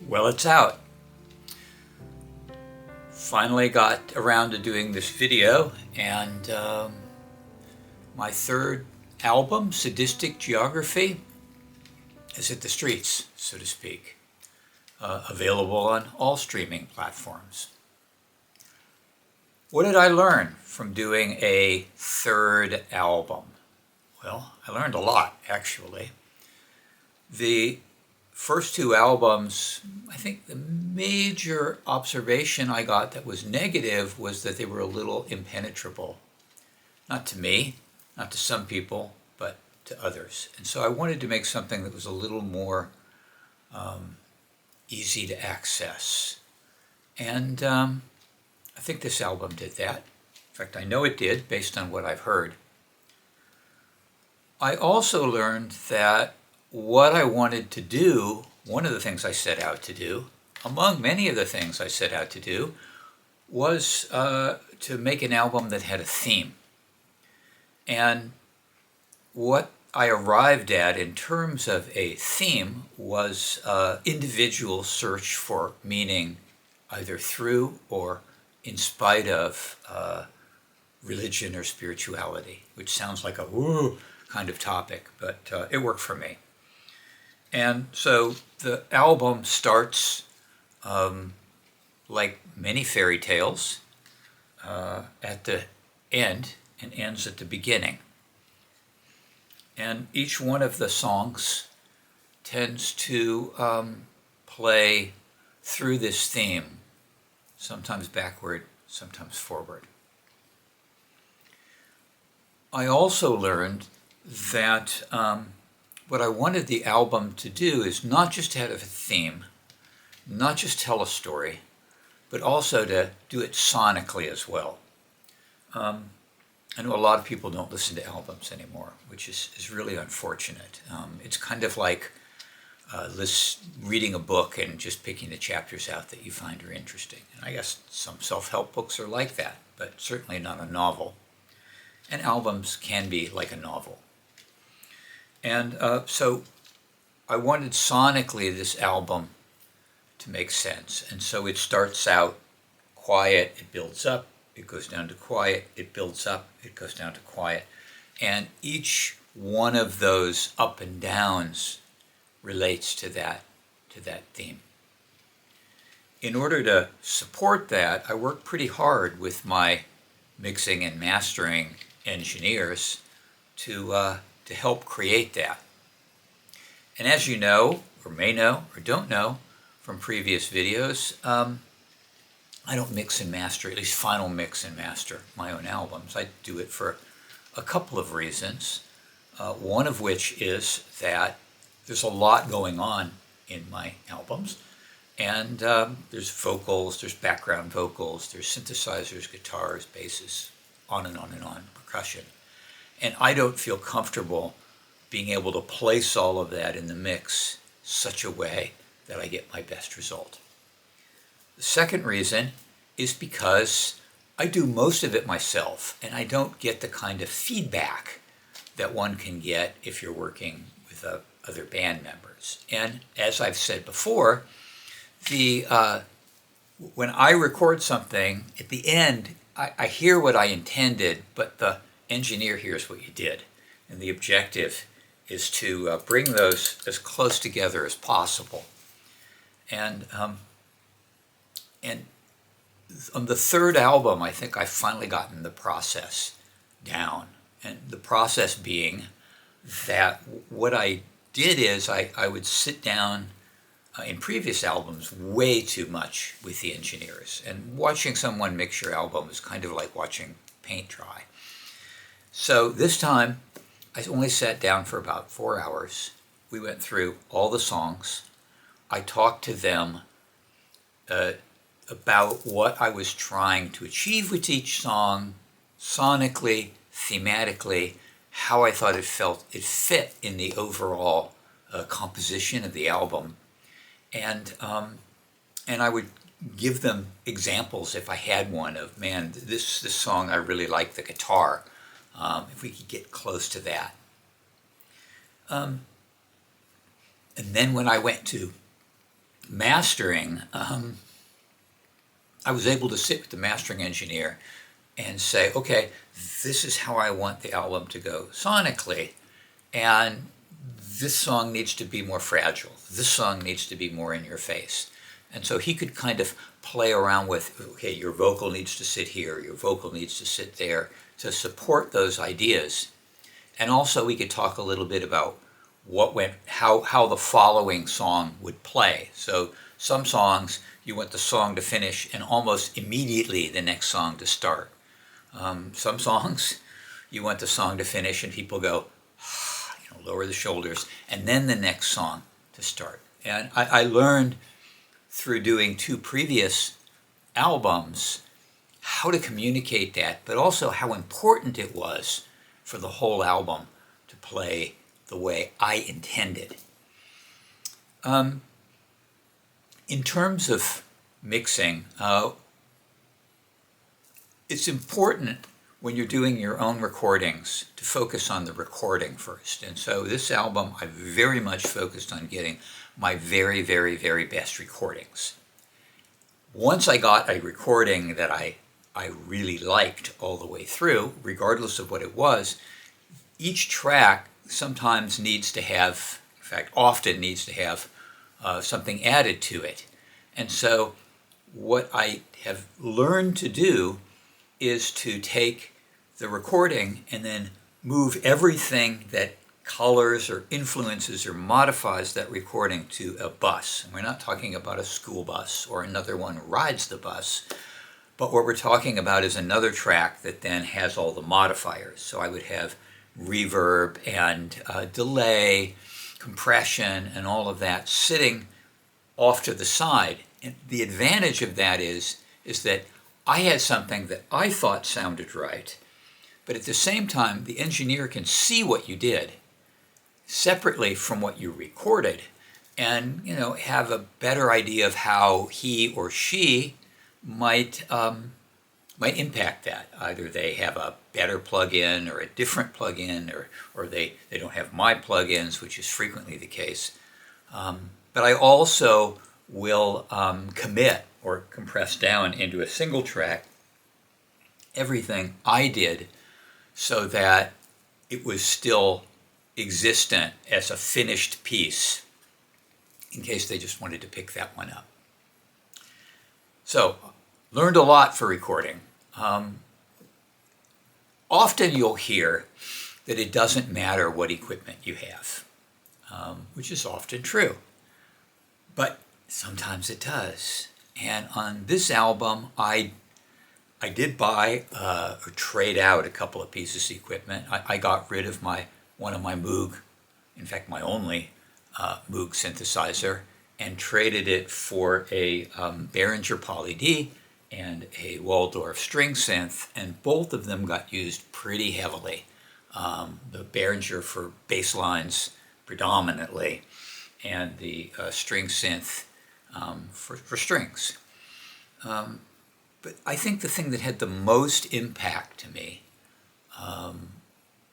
Well, it's out. Finally got around to doing this video, and my third album, Sadistic Geography, is hit the streets, so to speak. Available on all streaming platforms. What did I learn from doing a third album? Well, I learned a lot, actually. The first two albums, I think the major observation I got that was negative was that they were a little impenetrable. Not to me, not to some people, but to others. And so I wanted to make something that was a little more easy to access. And I think this album did that. In fact, I know it did, based on what I've heard. I also learned that what I wanted to do, one of the things I set out to do, among many of the things I set out to do, was to make an album that had a theme. And what I arrived at in terms of a theme was individual search for meaning, either through or in spite of religion or spirituality, which sounds like a woo kind of topic, but it worked for me. And so the album starts like many fairy tales at the end and ends at the beginning. And each one of the songs tends to play through this theme, sometimes backward, sometimes forward. I also learned that what I wanted the album to do is not just have a theme, not just tell a story, but also to do it sonically as well. I know a lot of people don't listen to albums anymore, which is really unfortunate. It's kind of like reading a book and just picking the chapters out that you find are interesting. And I guess some self-help books are like that, but certainly not a novel. And albums can be like a novel. And so I wanted sonically this album to make sense. And so it starts out quiet, it builds up, it goes down to quiet, it builds up, it goes down to quiet. And each one of those up and downs relates to that theme. In order to support that, I worked pretty hard with my mixing and mastering engineers to help create that. And as you know, or may know, or don't know from previous videos, I don't mix and master, at least final mix and master my own albums. I do it for a couple of reasons. One of which is that there's a lot going on in my albums. And there's vocals, there's background vocals, there's synthesizers, guitars, basses, on and on and on, percussion. And I don't feel comfortable being able to place all of that in the mix such a way that I get my best result. The second reason is because I do most of it myself, and I don't get the kind of feedback that one can get if you're working with other band members. And as I've said before, when I record something, at the end, I hear what I intended, but the engineer hears what you did. And the objective is to bring those as close together as possible. And on the third album, I think I've finally gotten the process down. And the process being that what I did is I would sit down in previous albums way too much with the engineers. And watching someone mix your album is kind of like watching paint dry. So this time, I only sat down for about 4 hours. We went through all the songs. I talked to them about what I was trying to achieve with each song, sonically, thematically, how I thought it fit in the overall composition of the album. And I would give them examples if I had one of, man, this song, I really like the guitar. If we could get close to that. And then when I went to mastering, I was able to sit with the mastering engineer and say, okay, this is how I want the album to go sonically, and this song needs to be more fragile. This song needs to be more in your face. And so he could kind of play around with, okay, your vocal needs to sit here, your vocal needs to sit there, to support those ideas. And also we could talk a little bit about how the following song would play. So some songs, you want the song to finish and almost immediately the next song to start. Some songs, you want the song to finish and people go, lower the shoulders, and then the next song to start. And I learned through doing 2 previous albums how to communicate that, but also how important it was for the whole album to play the way I intended. In terms of mixing, it's important when you're doing your own recordings to focus on the recording first. And so this album, I very much focused on getting my very, very, very best recordings. Once I got a recording that I really liked all the way through, regardless of what it was, each track sometimes needs to have, in fact, often needs to have something added to it. And so what I have learned to do is to take the recording and then move everything that colors or influences or modifies that recording to a bus. And we're not talking about a school bus or another one rides the bus, but what we're talking about is another track that then has all the modifiers. So I would have reverb and delay, compression, and all of that sitting off to the side. And the advantage of that is that I had something that I thought sounded right, but at the same time, the engineer can see what you did separately from what you recorded and, have a better idea of how he or she might impact that. Either they have a better plug-in or a different plug-in, or they don't have my plug-ins, which is frequently the case. But I also will commit or compress down into a single track everything I did so that it was still existent as a finished piece in case they just wanted to pick that one up. So, learned a lot for recording. Often you'll hear that it doesn't matter what equipment you have, which is often true. But sometimes it does. And on this album, I did buy or trade out a couple of pieces of equipment. I got rid of one of my Moog, in fact my only Moog synthesizer, and traded it for a Behringer Poly D and a Waldorf string synth, and both of them got used pretty heavily. The Behringer for bass lines predominantly, and the string synth for strings. But I think the thing that had the most impact to me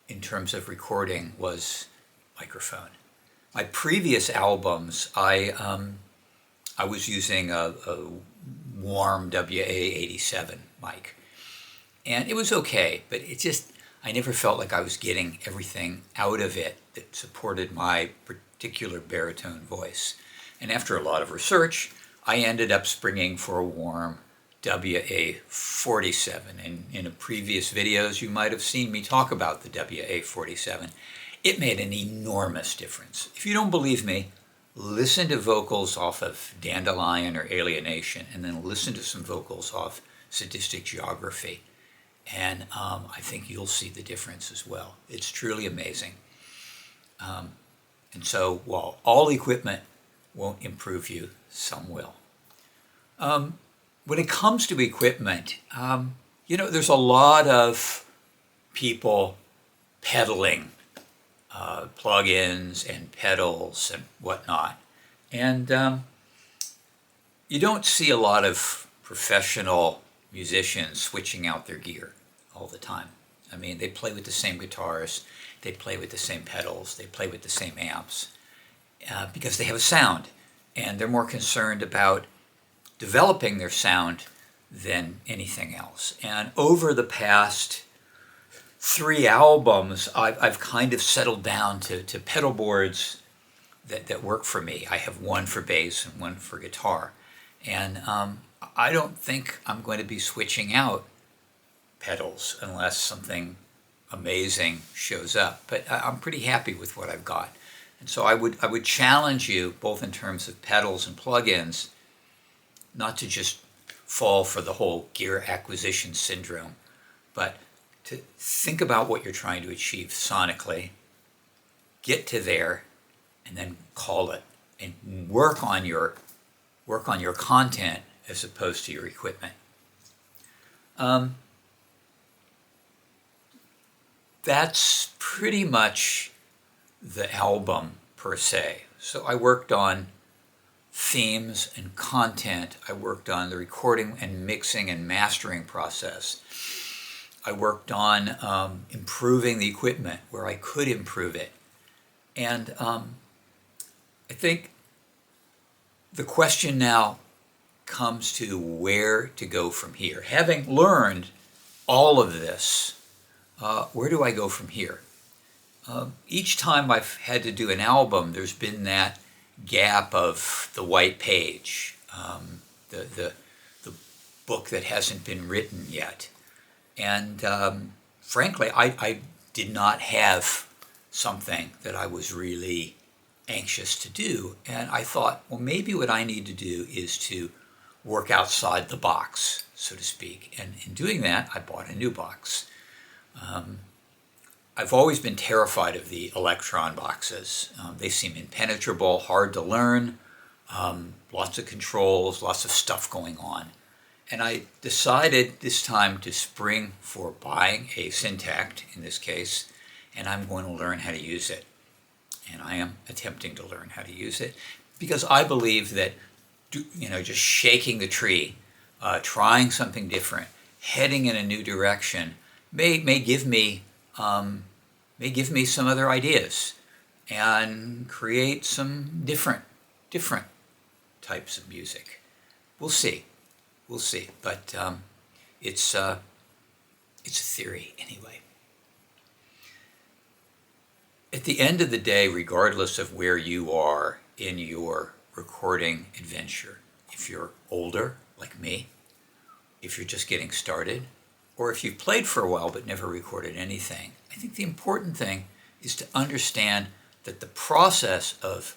in terms of recording was microphone. My previous albums, I was using a Warm WA-87 mic, and it was okay, but I never felt like I was getting everything out of it that supported my particular baritone voice. And after a lot of research, I ended up springing for a Warm WA-47. And in previous videos, you might have seen me talk about the WA-47. It made an enormous difference. If you don't believe me, listen to vocals off of Dandelion or Alienation, and then listen to some vocals off Sadistic Geography. And I think you'll see the difference as well. It's truly amazing. And so while all equipment won't improve you, some will. When it comes to equipment, there's a lot of people pedaling plugins and pedals and whatnot. And you don't see a lot of professional musicians switching out their gear all the time. I mean, they play with the same guitars, they play with the same pedals, they play with the same amps because they have a sound. and they're more concerned about developing their sound than anything else. And over the past 3 albums, I've kind of settled down to pedal boards that work for me. I have one for bass and one for guitar. And I don't think I'm going to be switching out pedals unless something amazing shows up. But I'm pretty happy with what I've got. And so I would challenge you, both in terms of pedals and plugins, not to just fall for the whole gear acquisition syndrome, but to think about what you're trying to achieve sonically, get to there, and then call it, and work on your content as opposed to your equipment. That's pretty much the album per se. So I worked on themes and content. I worked on the recording and mixing and mastering process. I worked on improving the equipment where I could improve it. And I think the question now comes to where to go from here. Having learned all of this, where do I go from here? Each time I've had to do an album, there's been that gap of the white page, the book that hasn't been written yet. And frankly, I did not have something that I was really anxious to do. And I thought, well, maybe what I need to do is to work outside the box, so to speak. And in doing that, I bought a new box. I've always been terrified of the Elektron boxes. They seem impenetrable, hard to learn, lots of controls, lots of stuff going on. And I decided this time to spring for buying a Syntakt, in this case, and I'm going to learn how to use it. And I am attempting to learn how to use it because I believe that, just shaking the tree, trying something different, heading in a new direction may give me some other ideas and create some different types of music. We'll see, but it's a theory anyway. At the end of the day, regardless of where you are in your recording adventure, if you're older like me, if you're just getting started, or if you've played for a while but never recorded anything, I think the important thing is to understand that the process of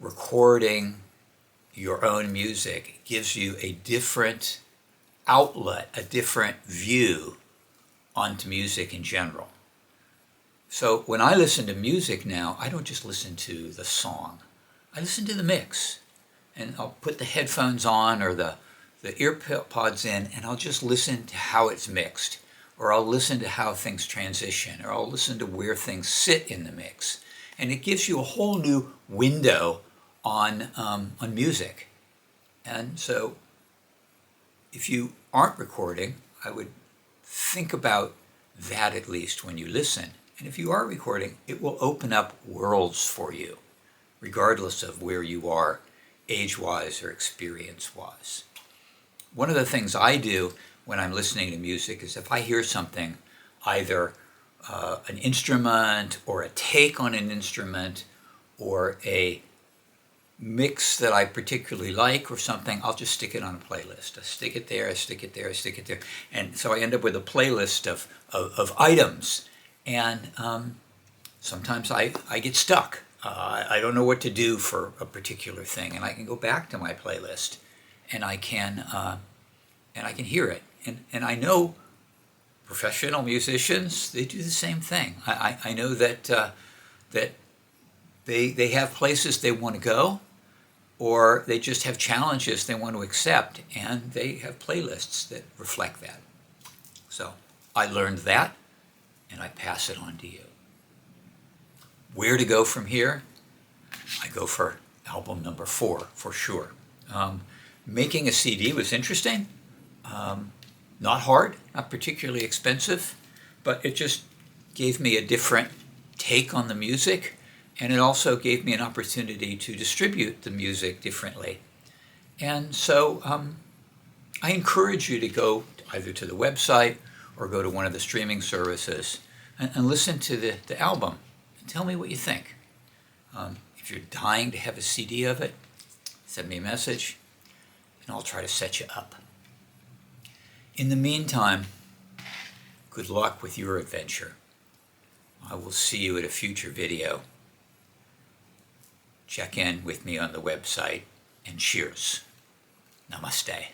recording your own music gives you a different outlet, a different view onto music in general. So when I listen to music now, I don't just listen to the song. I listen to the mix. And I'll put the headphones on or the ear pods in, and I'll just listen to how it's mixed. Or I'll listen to how things transition. Or I'll listen to where things sit in the mix. And it gives you a whole new window on music. And so if you aren't recording, I would think about that at least when you listen. And if you are recording, it will open up worlds for you, regardless of where you are age-wise or experience-wise. One of the things I do when I'm listening to music is if I hear something, either an instrument or a take on an instrument or a mix that I particularly like or something, I'll just stick it on a playlist. I stick it there, I stick it there, I stick it there. And so I end up with a playlist of items. And sometimes I get stuck. I don't know what to do for a particular thing, and I can go back to my playlist, and I can hear it. And I know professional musicians, they do the same thing. I know that that they have places they want to go, or they just have challenges they want to accept, and they have playlists that reflect that. So I learned that, and I pass it on to you. Where to go from here? I go for album number 4, for sure. Making a CD was interesting. Not hard, not particularly expensive, but it just gave me a different take on the music, And it also gave me an opportunity to distribute the music differently. And so I encourage you to go either to the website or go to one of the streaming services and listen to the album and tell me what you think. If you're dying to have a CD of it, send me a message and I'll try to set you up. In the meantime, good luck with your adventure. I will see you at a future video. Check in with me on the website, and cheers. Namaste.